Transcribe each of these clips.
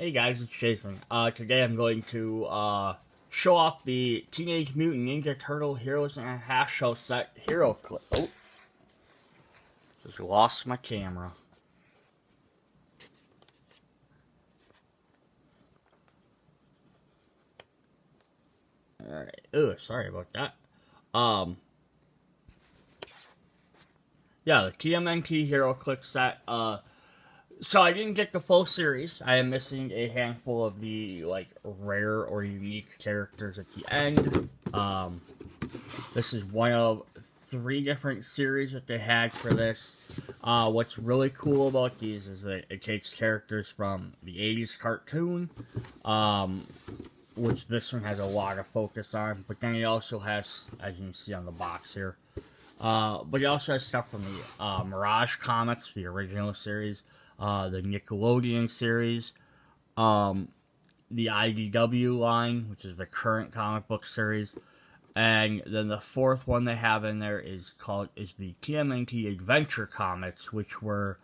Hey guys, it's Jason. Today I'm going to show off the Teenage Mutant Ninja Turtle Heroes and a Half Shell set Heroclix. Oh, just lost my camera. Alright, oh, sorry about that. Yeah, the TMNT Heroclix set, so I didn't get the full series. I am missing a handful of the, rare or unique characters at the end. This is one of 3 different series that they had for this. What's really cool about these is that it takes characters from the 80s cartoon, which this one has a lot of focus on, but then it also has, as you can see on the box here, but it also has stuff from the Mirage comics, the original series, the Nickelodeon series, the IDW line, which is the current comic book series, and then the 4th one they have in there is the TMNT Adventure comics, which were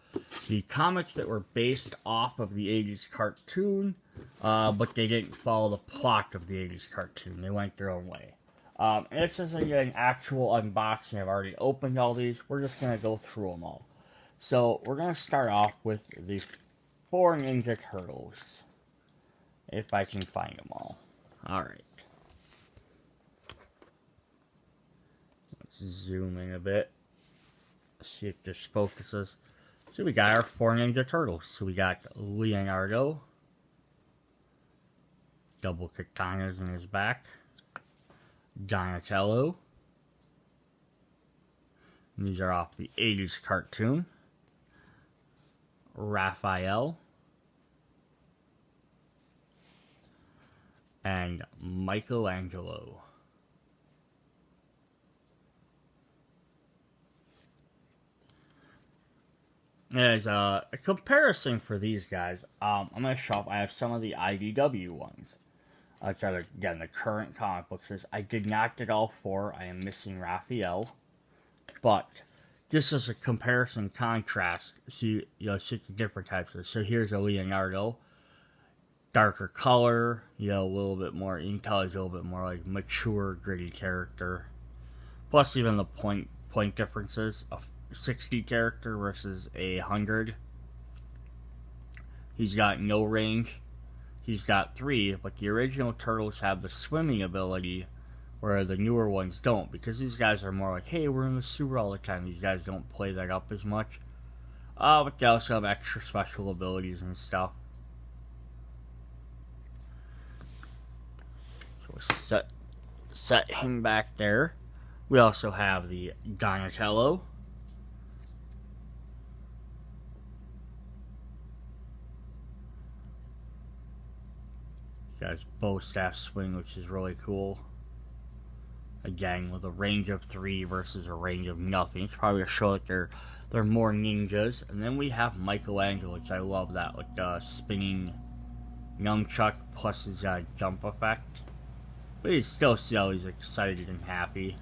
the comics that were based off of the 80s cartoon, but they didn't follow the plot of the 80s cartoon. They went their own way. And this is an actual unboxing. I've already opened all these. We're just going to go through them all. So, we're going to start off with the 4 Ninja Turtles. If I can find them all. Alright. Let's zoom in a bit. See if this focuses. So, we got our 4 Ninja Turtles. So, we got Leonardo. Double katanas in his back. Donatello. These are off the 80s cartoon. Raphael. And Michelangelo. As a comparison for these guys, I'm going to show up. I have some of the IDW ones. Again, the current comic book series. I did not get all 4. I am missing Raphael. But just as a comparison contrast, see, see the different types of. So here's a Leonardo. Darker color, a little bit more, you can tell he's a little bit more like mature, gritty character. Plus even the point differences. A 60 character versus a 100. He's got no range. He's got 3, but the original Turtles have the swimming ability, where the newer ones don't, because these guys are more like, hey, we're in the sewer all the time. These guys don't play that up as much. But they also have extra special abilities and stuff. So set him back there. We also have the Donatello. Guys, bow staff swing, which is really cool. Again, with a range of 3 versus a range of nothing. It's probably to show that they're more ninjas. And then we have Michelangelo, which I love that, with the spinning nunchuck plus his jump effect. But you still see how he's excited and happy.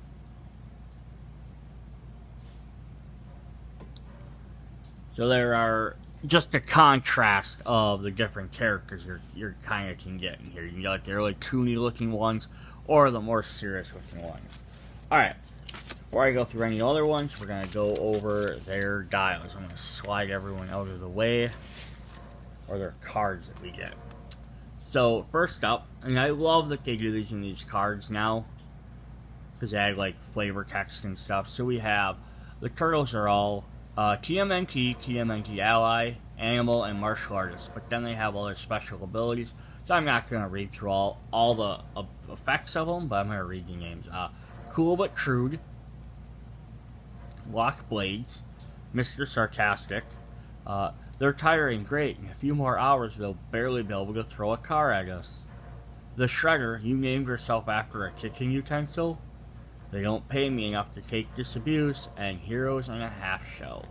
So there are just the contrast of the different characters you're kind of can get in here. You can get like the really toony looking ones, or the more serious looking ones. Alright, before I go through any other ones, we're going to go over their dials. I'm going to slide everyone out of the way, or their cards that we get. So, first up, and I love that they do these in these cards now, because they add flavor text and stuff. So we have, the Turtles are all TMNT, TMNT Ally, Animal, and Martial Artist, but then they have all their special abilities. So I'm not going to read through all the effects of them, but I'm going to read the names. Cool but Crude, Lock Blades, Mr. Sarcastic. They're tiring, great. In a few more hours, they'll barely be able to throw a car at us. The Shredder, you named yourself after a kitchen utensil. They don't pay me enough to take this abuse, and Heroes and a Half Shell.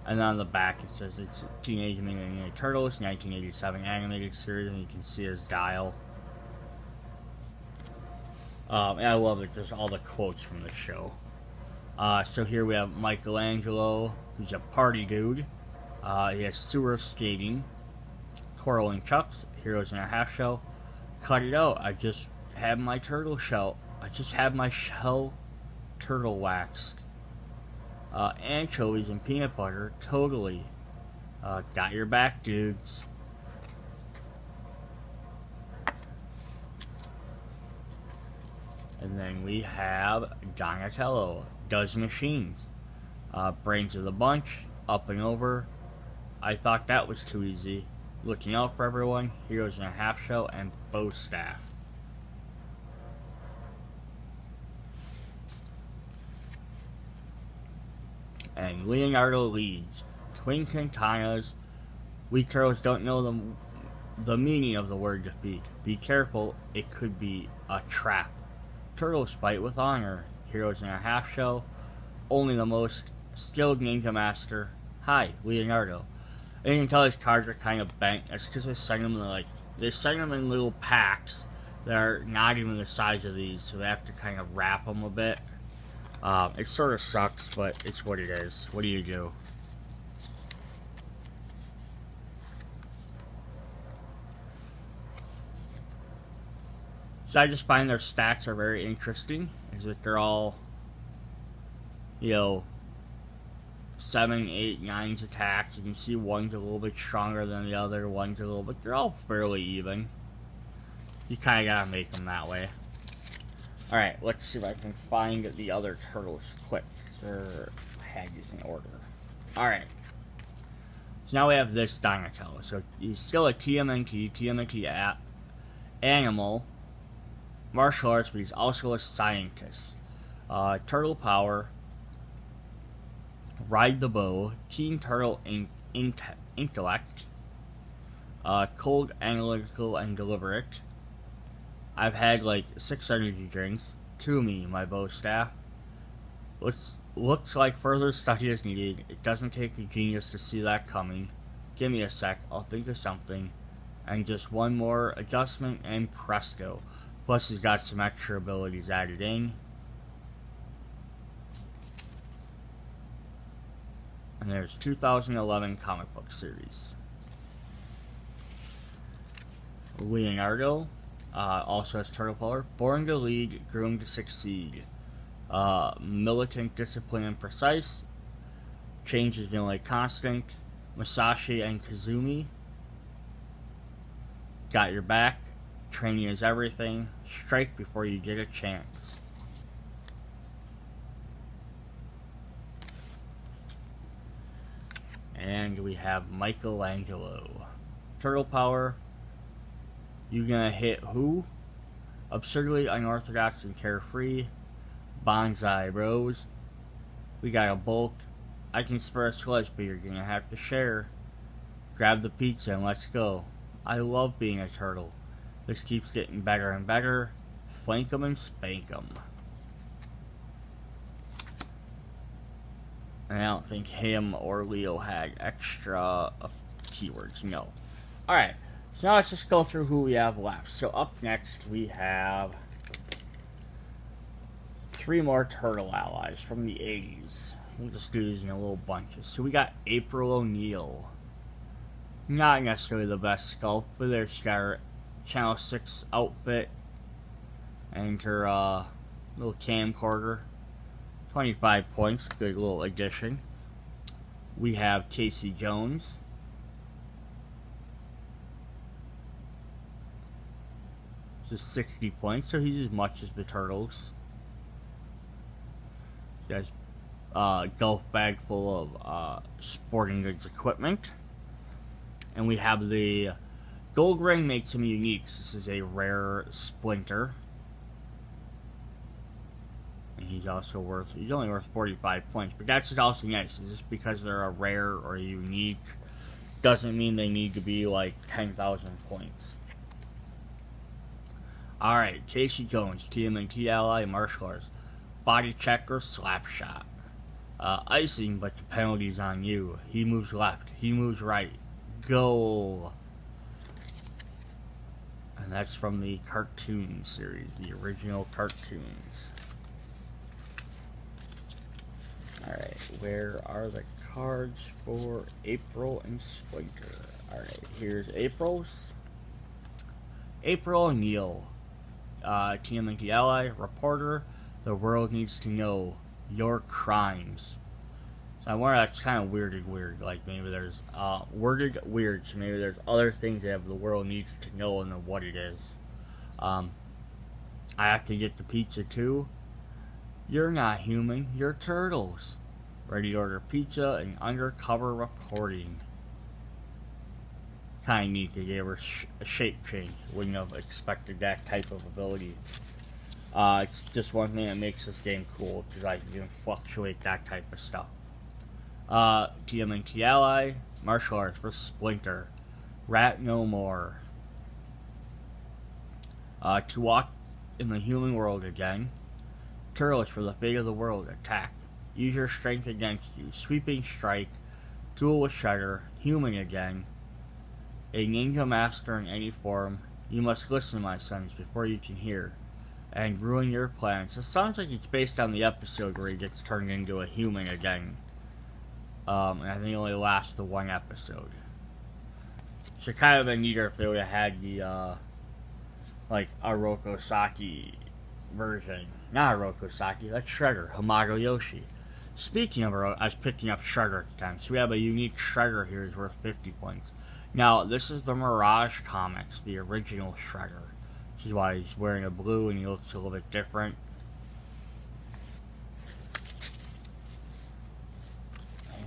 And on the back it says it's Teenage Mutant Ninja Turtles, 1987 animated series, and you can see his dial. And I love it, just all the quotes from the show. So here we have Michelangelo, who's a party dude. He has sewer skating, twirling chucks, heroes in a half shell. Cut it out. I just had my turtle shell. I just had my shell turtle waxed. Anchovies and peanut butter, totally. Got your back, dudes. And then we have Donatello, does machines. Brains of the bunch, up and over. I thought that was too easy. Looking out for everyone, heroes in a half shell, and bow staff. And Leonardo leads. Twin katanas. We turtles don't know the meaning of the word defeat. Be careful, it could be a trap. Turtles fight with honor. Heroes in a half shell. Only the most skilled ninja master. Hi, Leonardo. And you can tell his cards are kind of bent. That's because they send them in little packs that are not even the size of these, so they have to kind of wrap them a bit. It sort of sucks, but it's what it is. What do you do? So I just find their stats are very interesting. Is that they're all, 7, 8, 9's attacks. You can see one's a little bit stronger than the other. One's a little bit. They're all fairly even. You kind of gotta make them that way. Alright, let's see if I can find the other turtles quick. I had these in order. Alright. So now we have this Donatello. So he's still a TMNT animal, martial arts, but he's also a scientist. Turtle power, ride the bow, keen turtle intellect, cold, analytical, and deliberate. I've had like 6 energy drinks. To me, my bow staff. Looks like further study is needed. It doesn't take a genius to see that coming. Give me a sec, I'll think of something. And just one more adjustment and presto. Plus he's got some extra abilities added in. And there's 2011 comic book series. Leonardo. Also has turtle power. Born to lead, groomed to succeed. Militant, disciplined, and precise. Change is nearly constant. Masashi and Kazumi. Got your back. Training is everything. Strike before you get a chance. And we have Michelangelo. Turtle power. You gonna hit who? Absurdly unorthodox and carefree. Bonsai bros. We got a bulk. I can spare a slice, but you're gonna have to share. Grab the pizza and let's go. I love being a turtle. This keeps getting better and better. Flank 'em and spank 'em. And I don't think him or Leo had extra keywords, no. Alright. So now let's just go through who we have left. So up next we have 3 more turtle allies from the 80s. We'll just do these in a little bunches. So we got April O'Neil. Not necessarily the best sculpt, but there's got her Channel 6 outfit and her little camcorder. 25 points, good little addition. We have Casey Jones. Just 60 points, so he's as much as the Turtles. He has a golf bag full of sporting goods equipment. And we have the gold ring makes him unique. This is a rare splinter. And he's only worth 45 points. But that's also nice. It's just because they're a rare or a unique doesn't mean they need to be like 10,000 points. Alright, Casey Jones, TMNT ally, martial arts. Body check or slap shot. Icing, but the penalty's on you. He moves left, he moves right. Goal. And that's from the cartoon series, the original cartoons. Alright, where are the cards for April and Splinter? Alright, here's April's. April O'Neil, TMNT ally, reporter. The world needs to know your crimes. So I wonder, that's kind of weird. Like maybe there's worded weird. So maybe there's other things that the world needs to know and what it is. I have to get the pizza too. You're not human. You're turtles. Ready to order pizza and undercover reporting. Kind of neat. They gave her a shape change. Wouldn't have expected that type of ability. It's just one thing that makes this game cool, because like you can fluctuate that type of stuff. TMNT ally, martial arts for Splinter, Rat No More. To walk in the human world again. Turtles for the fate of the world. Attack. Use your strength against you. Sweeping strike. Duel with Shredder. Human again. A ninja master in any form. You must listen, my sons, before you can hear. And ruin your plans. It sounds like it's based on the episode where he gets turned into a human again. And I think it only lasts the one episode. So kind of been neater if they would have had the, like, Hiroko Saki version. Not Hiroko Saki, that's Shredder, Hamato Yoshi. Speaking of I was picking up Shredder at the time. So we have a unique Shredder here, is worth 50 points. Now, this is the Mirage comics, the original Shredder. Which is why he's wearing a blue and he looks a little bit different.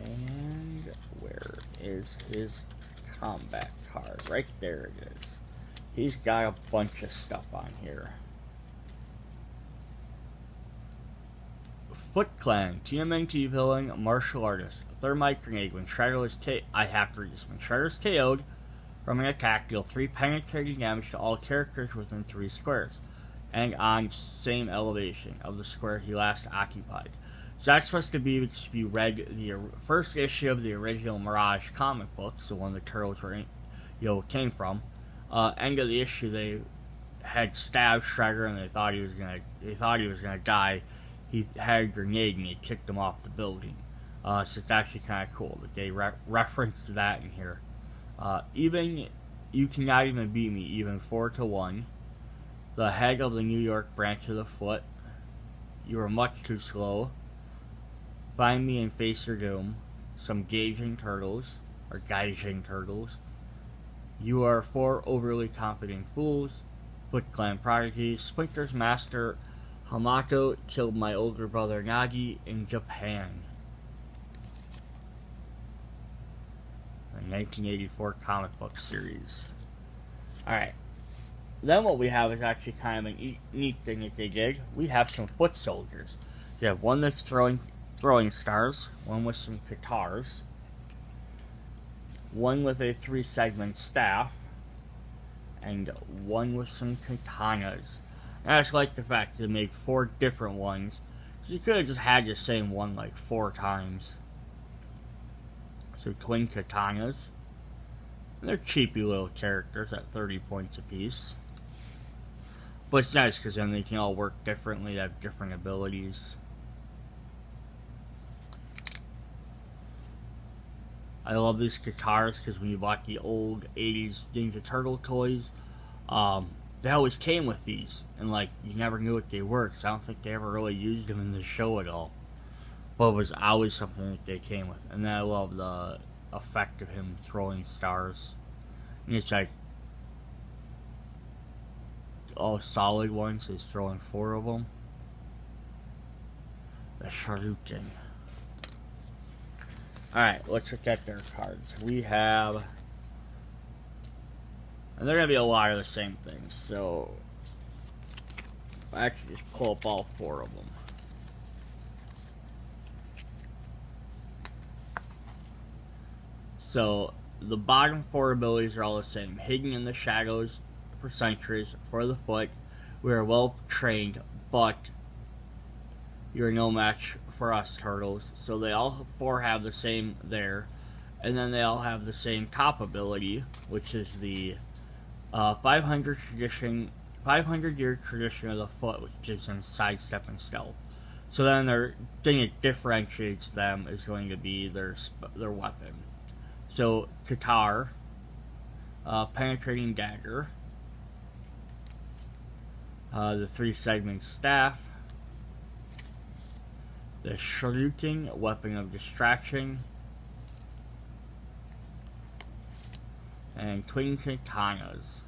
And where is his combat card? Right there it is. He's got a bunch of stuff on here. Foot Clan, TMNT villain, martial artist. Thermite grenade. When Shredder is I have to read this. When Shredder is KO'd from an attack, deal 3 penetrating damage to all characters within 3 squares, and on same elevation of the square he last occupied. So that's supposed to be, if you read the first issue of the original Mirage comic books, the one the Turtles were came from. End of the issue, they had stabbed Shredder and they thought he was gonna die. He had a grenade and he kicked him off the building. So it's actually kind of cool that they referenced that in here. Even you cannot even beat me, even 4-1. The head of the New York branch of the Foot. You are much too slow. Find me and face your doom. Some Gaijin Turtles. You are 4 overly confident fools. Foot Clan prodigy. Splinter's master Hamato killed my older brother Nagi in Japan. The 1984 comic book series. Alright. Then what we have is actually kind of a neat thing that they did. We have some foot soldiers. You have one that's throwing stars, one with some guitars, one with a 3-segment staff, and one with some katanas. And I just like the fact that they made 4 different ones. You could have just had the same one like 4 times. So twin katanas. And they're cheapy little characters at 30 points apiece. But it's nice because then they can all work differently, have different abilities. I love these guitars because when you bought the old 80s Ninja Turtle toys, they always came with these. And like, you never knew what they were because I don't think they ever really used them in the show at all. But it was always something that they came with. And then I love the effect of him throwing stars. And it's like all solid ones, so he's throwing 4 of them. The Shoryuken. Alright, let's look at their cards. We have, and they're going to be a lot of the same things, so I actually just pull up all 4 of them. So, the bottom 4 abilities are all the same. Hidden in the shadows for centuries, for the Foot. We are well trained, but you're no match for us, Turtles. So they all 4 have the same there. And then they all have the same top ability, which is the 500-year tradition of the Foot, which gives them sidestep and stealth. So then their thing that differentiates them is going to be their weapon. So Katar penetrating dagger, the 3-segment staff, the shrieking weapon of distraction, and twin katanas.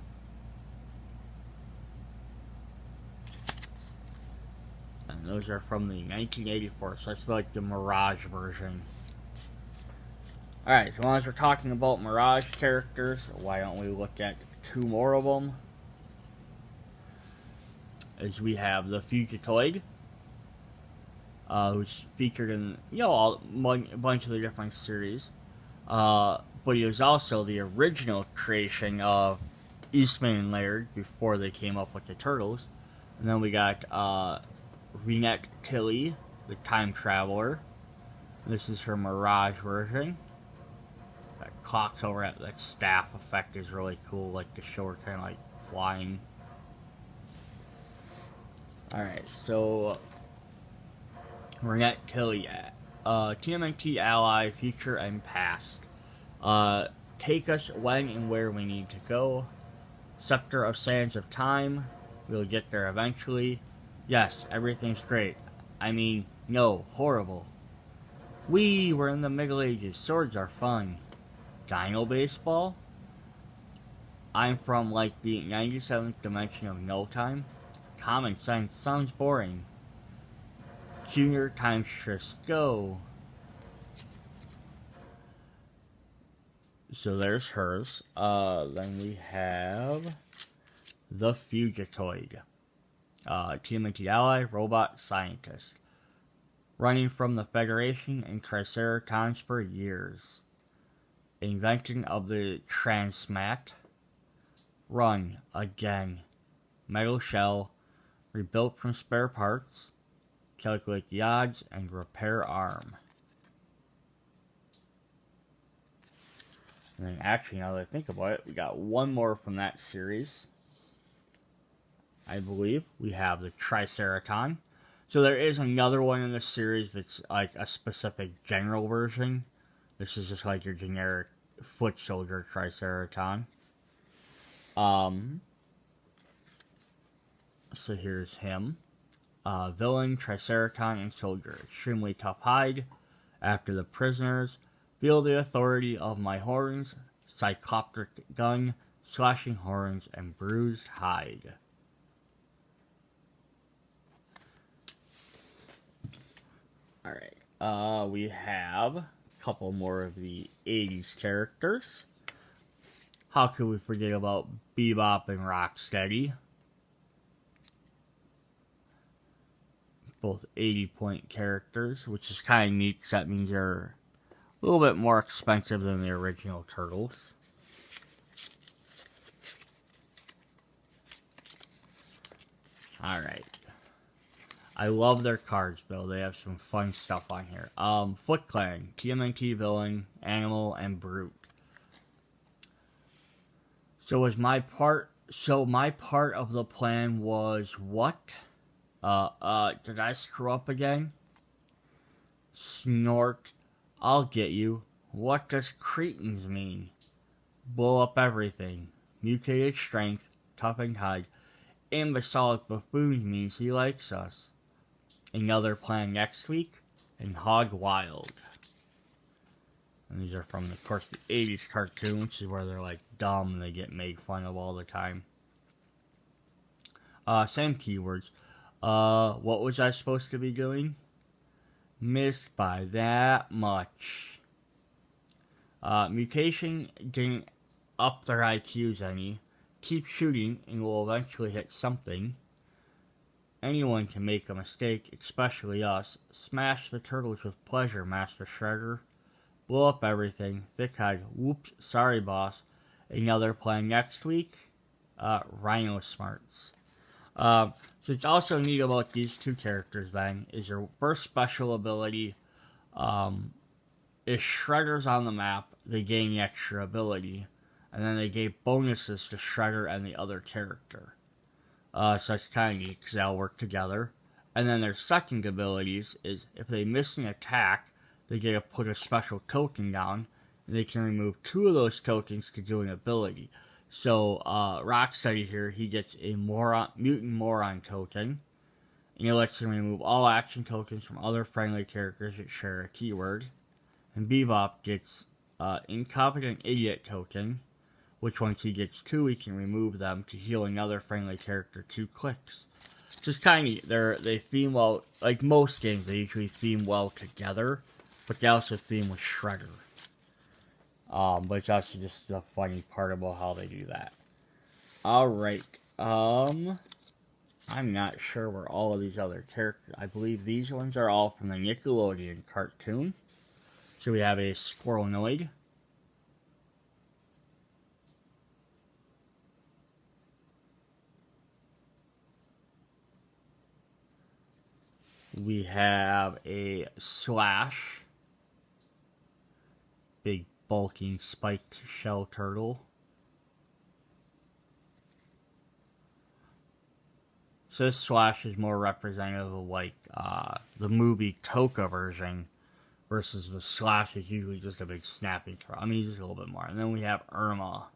And those are from the 1984, so that's like the Mirage version. Alright, so as we're talking about Mirage characters, why don't we look at 2 more of them? As we have the Fugitoid, who's featured in, a bunch of the different series. But he was also the original creation of Eastman and Laird before they came up with the Turtles. And then we got Renette Tilly, the Time Traveler. This is her Mirage version. That clocks over at that staff effect is really cool, like to show her kind of like flying. Alright, so Renette Tilly, TMNT ally, future and past. Take us when and where we need to go. Scepter of Sands of Time. We'll get there eventually. Yes, everything's great. I mean, no, horrible. We're in the Middle Ages. Swords are fun. Dino baseball? I'm from like the 97th dimension of no time. Common sense sounds boring. Junior times just go. So there's hers. Then we have the Fugitoid. TMNT ally, robot, scientist. Running from the Federation and Triceratons for years. Invention of the Transmat. Run, again. Metal shell. Rebuilt from spare parts. Calculate the odds and repair arm. And then actually, now that I think about it, we got one more from that series. I believe we have the Triceraton. So there is another one in the series that's like a specific general version. This is just like your generic foot soldier Triceraton. So here's him. Villain, Triceraton, and soldier. Extremely tough hide. After the prisoners. Feel the authority of my horns. Cycloptic gun. Slashing horns and bruised hide. Alright. We have a couple more of the 80s characters. How could we forget about Bebop and Rocksteady? Both 80-point characters, which is kind of neat because that means they're a little bit more expensive than the original Turtles. Alright. I love their cards, though. They have some fun stuff on here. Foot Clan, TMNT villain, animal, and brute. So my part of the plan was what? Did I screw up again? Snort. I'll get you. What does cretins mean? Blow up everything. Mutated strength. Toughened hide. Imbecilic buffoons means he likes us. Another plan next week. And Hog Wild. And these are from, of course, the 80s cartoon, which is where they're like dumb and they get made fun of all the time. Same keywords. What was I supposed to be doing? Missed by that much. Mutation didn't up their IQs any. Keep shooting and we'll eventually hit something. Anyone can make a mistake, especially us. Smash the turtles with pleasure, Master Shredder. Blow up everything. Thick hide. Whoops, sorry boss. Another plan next week. Rhino Smarts. So it's also neat about these two characters then, is your first special ability, is Shredder's on the map, they gain the extra ability, and then they gave bonuses to Shredder and the other character. So that's kind of neat, because they'll work together. And then their second abilities is, if they miss an attack, they get to put a special token down, They can remove 2 of those tokens to do an ability. So, Rocksteady here, he gets a Mutant Moron token. And it lets him remove all action tokens from other friendly characters that share a keyword. And Bebop gets Incompetent Idiot token, which once he gets 2, he can remove them to heal another friendly character 2 clicks. Just kind of, they theme well, like most games, they usually theme well together, but they also theme with Shredder. But it's also just the funny part about how they do that. Alright, I'm not sure where all of these other characters, I believe these ones are all from the Nickelodeon cartoon. So we have a Squirrelnoid. We have a Slash. Big bulking spiked shell turtle. So this Slash is more representative of like the movie Toka version versus the Slash is usually just a big snapping turtle. I mean, just a little bit more. And then we have Irma.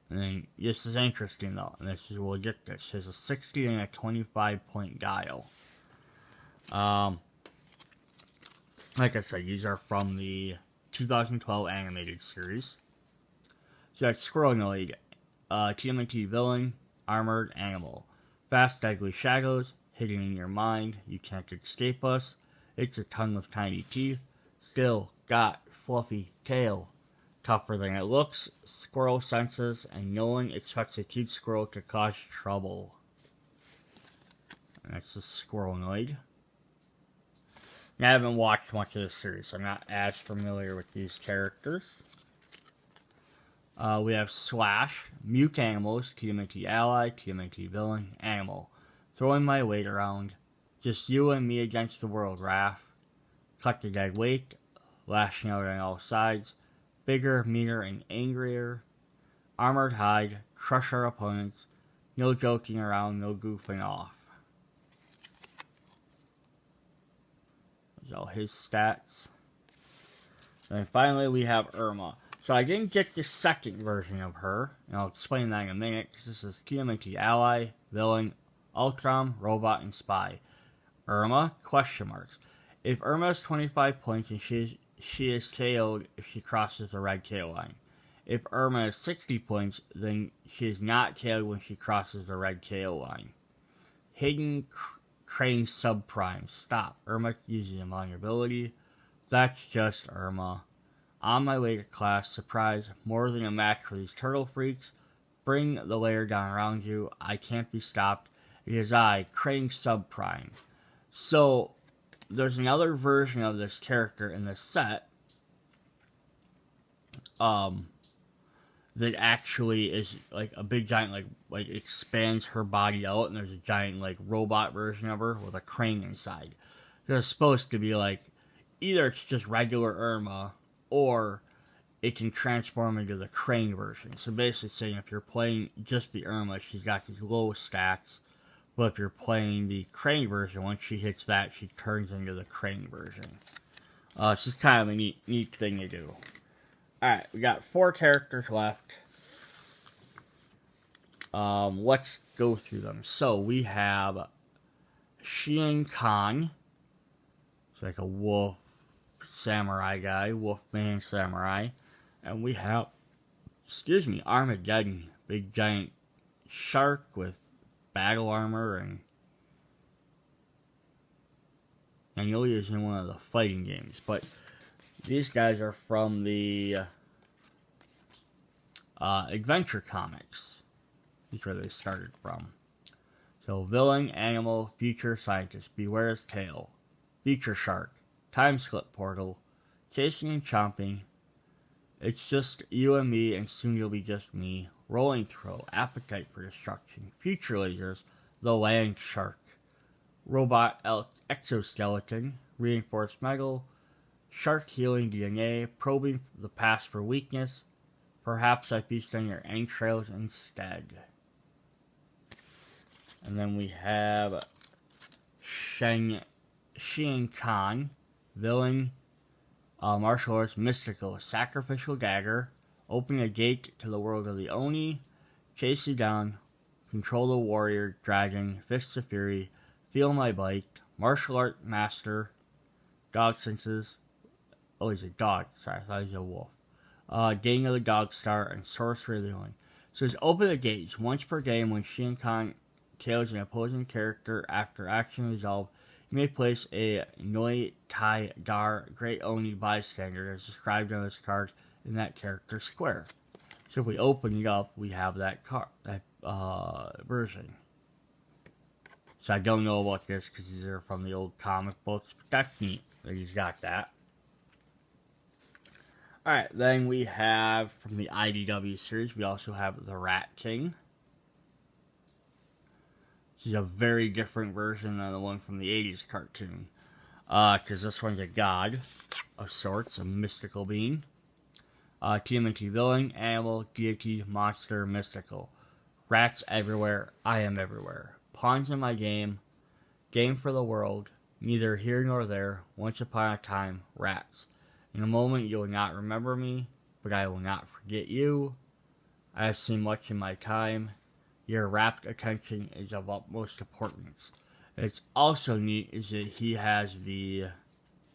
And then this is interesting though, and this is we'll get this. There's a 60 and a 25-point dial. Like I said, these are from the 2012 animated series. So that's Squirrelnoid, TMNT villain, armored animal. Fast, deadly shadows, hidden in your mind, you can't escape us. It's a tongue with tiny teeth, still got fluffy tail. Tougher than it looks, squirrel senses, and no one expects a cute squirrel to cause trouble. And that's the Squirrelnoid. Now, I haven't watched much of this series, so I'm not as familiar with these characters. We have Slash, mute animals, TMNT ally, TMNT villain, animal. Throwing my weight around. Just you and me against the world, Raph. Cut the dead weight, lashing out on all sides. Bigger, meaner, and angrier. Armored hide, crush our opponents. No joking around, no goofing off. Those are all his stats. And finally we have Irma. So I didn't get the second version of her, and I'll explain that in a minute, because this is TMNT ally, villain, Ultron, robot, and spy. Irma, question marks. If Irma has 25 points and she is KO'd if she crosses the red KO line. If Irma has 60 points, then she is not KO'd when she crosses the red KO line. Hidden Crane subprime. Stop. Irma uses invulnerability. That's just Irma. On my way to class, surprise, more than a match for these turtle freaks. Bring the layer down around you. I can't be stopped. It is I, Crane subprime. So, there's another version of this character in this set that actually is like a big giant like expands her body out, and there's a giant like robot version of her with a crane inside. It's supposed to be like either it's just regular Irma or it can transform into the crane version. So basically saying if you're playing just the Irma, she's got these low stats. But if you're playing the crane version, once she hits that, she turns into the crane version. It's just kind of a neat thing to do. Alright, we got 4 characters left. Let's go through them. So, we have Shion Khan. It's like a wolf samurai guy, wolfman samurai. And we have, Armageddon. Big giant shark with battle armor, and I know he was in one of the fighting games, but these guys are from the adventure comics. That's where they started from. So, villain, animal, future scientist, beware his tail. Future shark, time slip portal, chasing and chomping. It's just you and me, and soon you'll be just me. Rolling throw, appetite for destruction, future lasers, the land shark, robot exoskeleton, reinforced metal, shark healing DNA, probing the past for weakness. Perhaps I feast on your entrails instead. And then we have Shang Shin Khan, villain, martial arts, mystical, sacrificial dagger, open a gate to the world of the Oni, chase you down, control the warrior, dragon, fists of fury, feel my bite, martial art master, dog senses. Oh, he's a dog. Sorry, I thought he was a wolf. Gain of the Dog Star, and Sorcery of the Healing. So it's open the gates once per game when Shin Khan tails an opposing character after action resolved. You may place a Noi Tai Dar Great Oni bystander as described on this card in that character's square. So if we open it up, we have that card, that version. So I don't know about this because these are from the old comic books, but that's neat that he's got that. Alright, then we have, from the IDW series, we also have the Rat King. This is a very different version than the one from the 80s cartoon. Because this one's a god of sorts, a mystical being. TMNT villain, animal, deity, monster, mystical. Rats everywhere, I am everywhere. Pawns in my game, game for the world, neither here nor there, once upon a time, rats. In a moment you will not remember me, but I will not forget you. I have seen much in my time. Your rapt attention is of utmost importance. It's also neat is that he has the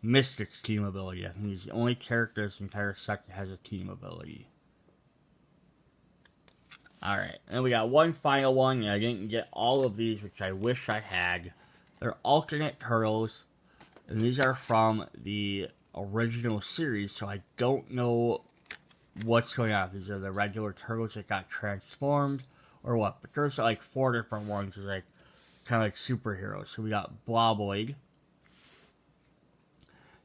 Mystics team ability. I think he's the only character in this entire set that has a team ability. Alright, and we got one final one, and I didn't get all of these, which I wish I had. They're alternate turtles, and these are from the original series, so I don't know what's going on. These are the regular turtles that got transformed, or what, but there's like 4 different ones, like kind of like superheroes. So we got Bloboid,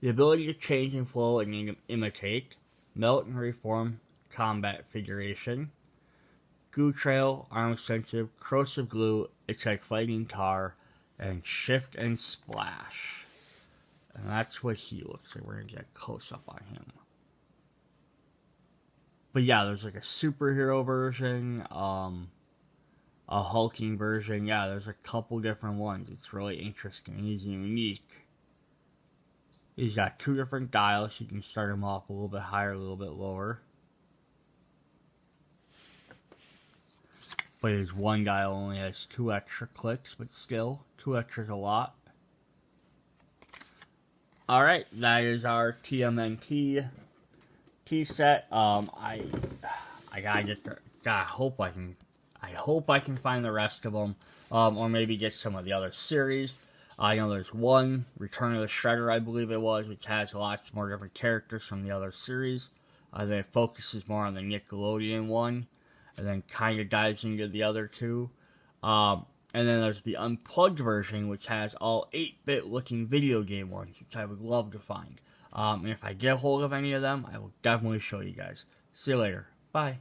the ability to change and flow and imitate, melt and reform, combat figuration, Goo Trail, arm extensive, corrosive glue, it's like fighting tar, and shift and splash. And that's what he looks like. We're going to get a close-up on him. But yeah, there's like a superhero version, a hulking version. Yeah, there's a couple different ones. It's really interesting. He's unique. He's got 2 different dials. You can start him off a little bit higher, a little bit lower. But his one dial only has 2 extra clicks, but still, 2 extras a lot. Alright, that is our TMNT T set. I gotta get the, I hope I can find the rest of them, or maybe get some of the other series. I know there's one, Return of the Shredder, I believe it was, which has lots more different characters from the other series. Then it focuses more on the Nickelodeon one, and then kind of dives into the other 2. And then there's the unplugged version, which has all 8-bit looking video game ones, which I would love to find. And if I get a hold of any of them, I will definitely show you guys. See you later. Bye.